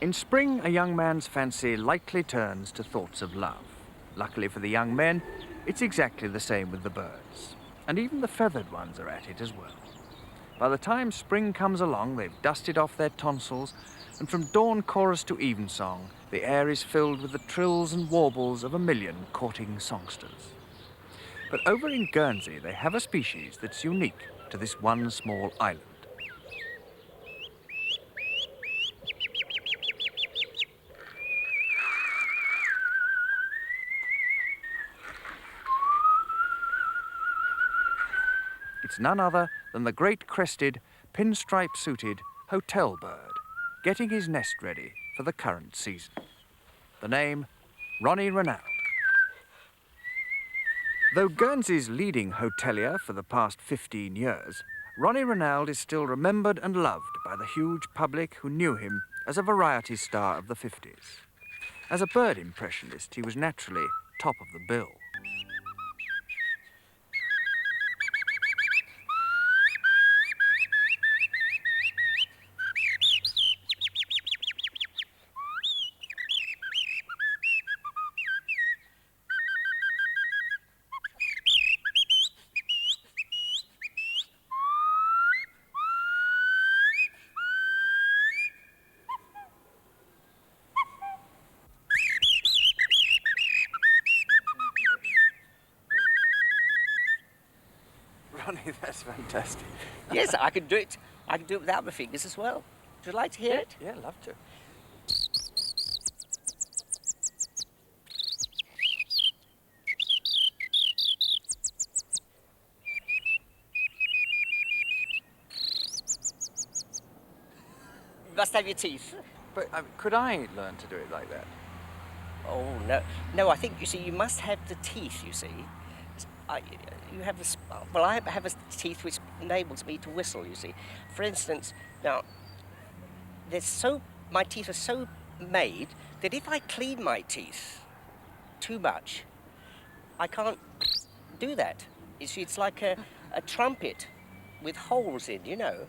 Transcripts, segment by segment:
In spring, a young man's fancy lightly turns to thoughts of love. Luckily for the young men, it's exactly the same with the birds. And even the feathered ones are at it as well. By the time spring comes along, they've dusted off their tonsils, and from dawn chorus to evensong, the air is filled with the trills and warbles of a million courting songsters. But over in Guernsey, they have a species that's unique to this one small island. It's none other than the great crested, pinstripe-suited hotel bird, getting his nest ready for the current season. The name, Ronnie Ronalde. Though Guernsey's leading hotelier for the past 15 years, Ronnie Ronalde is still remembered and loved by the huge public who knew him as a variety star of the 50s. As a bird impressionist, he was naturally top of the bill. Ronnie, that's fantastic. Yes, I can do it. I can do it without my fingers as well. Would you like to hear it? Yeah, love to. You must have your teeth. But could I learn to do it like that? Oh, no. No, I think, you see, you must have the teeth, you see. You have this, well, I have a teeth which enables me to whistle, you see. For instance, now, my teeth are so made that if I clean my teeth too much, I can't do that. You see, it's like a trumpet with holes in, you know.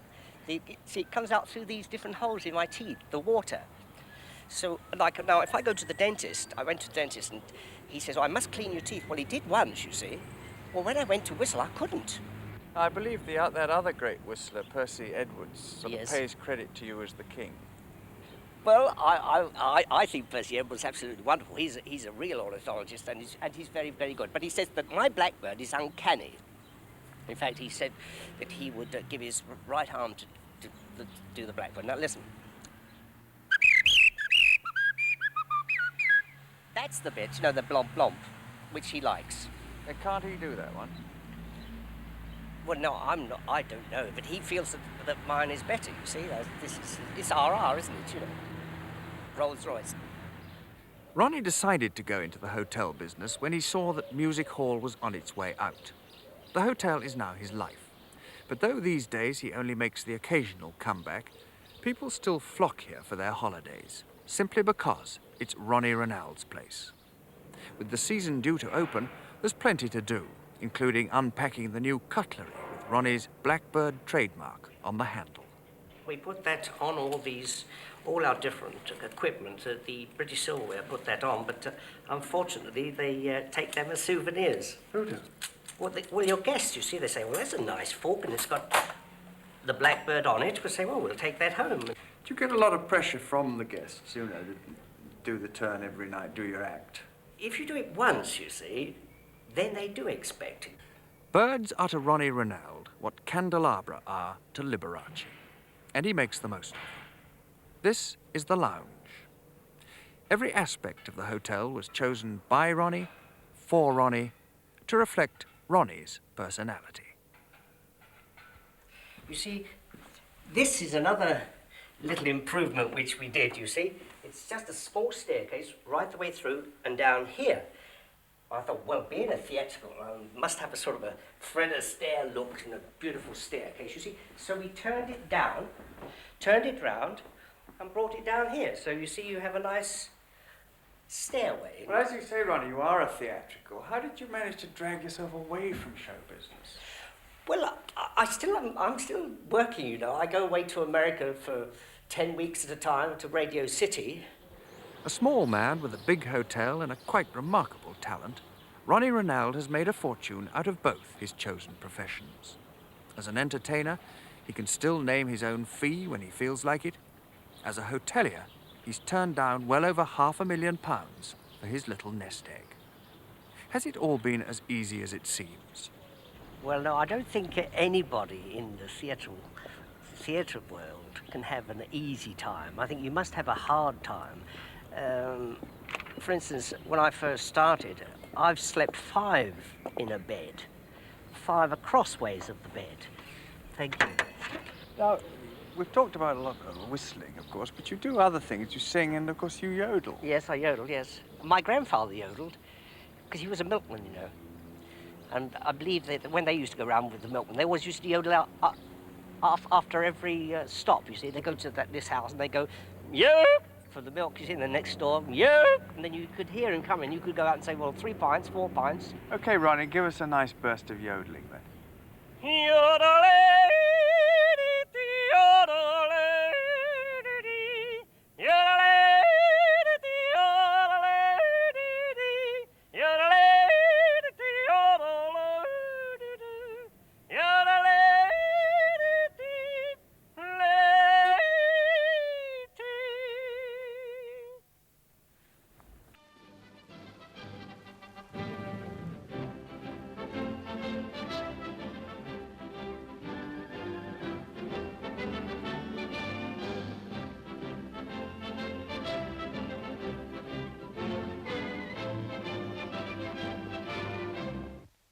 See, it comes out through these different holes in my teeth, the water. So, like, now, if I go to the dentist, I went to the dentist and he says, oh, I must clean your teeth. Well, he did once, you see. Well, when I went to whistle, I couldn't. I believe that other great whistler, Percy Edwards, sort Yes. of pays credit to you as the king. Well, I think Percy Edwards is absolutely wonderful. He's a real ornithologist and he's very, very good. But he says that my blackbird is uncanny. In fact, he said that he would give his right arm to do the blackbird. Now, listen. That's the bit, you know, the blomp blomp, which he likes. Can't he do that one? Well, no, I don't know, but he feels that mine is better, you see. It's RR, isn't it, you know? Rolls Royce. Ronnie decided to go into the hotel business when he saw that music hall was on its way out. The hotel is now his life. But though these days he only makes the occasional comeback, people still flock here for their holidays, simply because it's Ronnie Ronalde's place. With the season due to open, there's plenty to do, including unpacking the new cutlery with Ronnie's Blackbird trademark on the handle. We put that on all our different equipment. The British Silverware put that on, but unfortunately they take them as souvenirs. Who do? Well, your guests, you see, they say, well, that's a nice fork and it's got the Blackbird on it. We say, well, we'll take that home. Do you get a lot of pressure from the guests, you know, to do the turn every night, do your act? If you do it once, you see, then they do expect it. Birds are to Ronnie Ronalde what candelabra are to Liberace, and he makes the most of it. This is the lounge. Every aspect of the hotel was chosen by Ronnie, for Ronnie, to reflect Ronnie's personality. You see, this is another little improvement which we did, you see. It's just a small staircase right the way through and down here. I thought, well, being a theatrical, I must have a sort of a Fred Astaire look and a beautiful staircase, you see. So we turned it down, turned it round, and brought it down here. So you see, you have a nice stairway. Well, as you say, Ronnie, you are a theatrical. How did you manage to drag yourself away from show business? Well, I'm still working, you know. I go away to America for 10 weeks at a time to Radio City. A small man with a big hotel and a quite remarkable talent, Ronnie Ronalde has made a fortune out of both his chosen professions. As an entertainer, he can still name his own fee when he feels like it. As a hotelier, he's turned down well over £500,000 for his little nest egg. Has it all been as easy as it seems? Well, no, I don't think anybody in the theatre world can have an easy time. I think you must have a hard time. For instance, when I first started, I've slept 5 in a bed, 5 acrossways of the bed. Thank you. Now, we've talked about a lot of whistling, of course, but you do other things. You sing and, of course, you yodel. Yes, I yodel, yes. My grandfather yodeled, because he was a milkman, you know. And I believe that when they used to go around with the milkman, they always used to yodel out after every stop, you see. They go to this house and they go, yo, for the milk, you see, in the next door, yo, and then you could hear him coming. You could go out and say, well, 3 pints, 4 pints. Okay, Ronnie, give us a nice burst of yodeling then.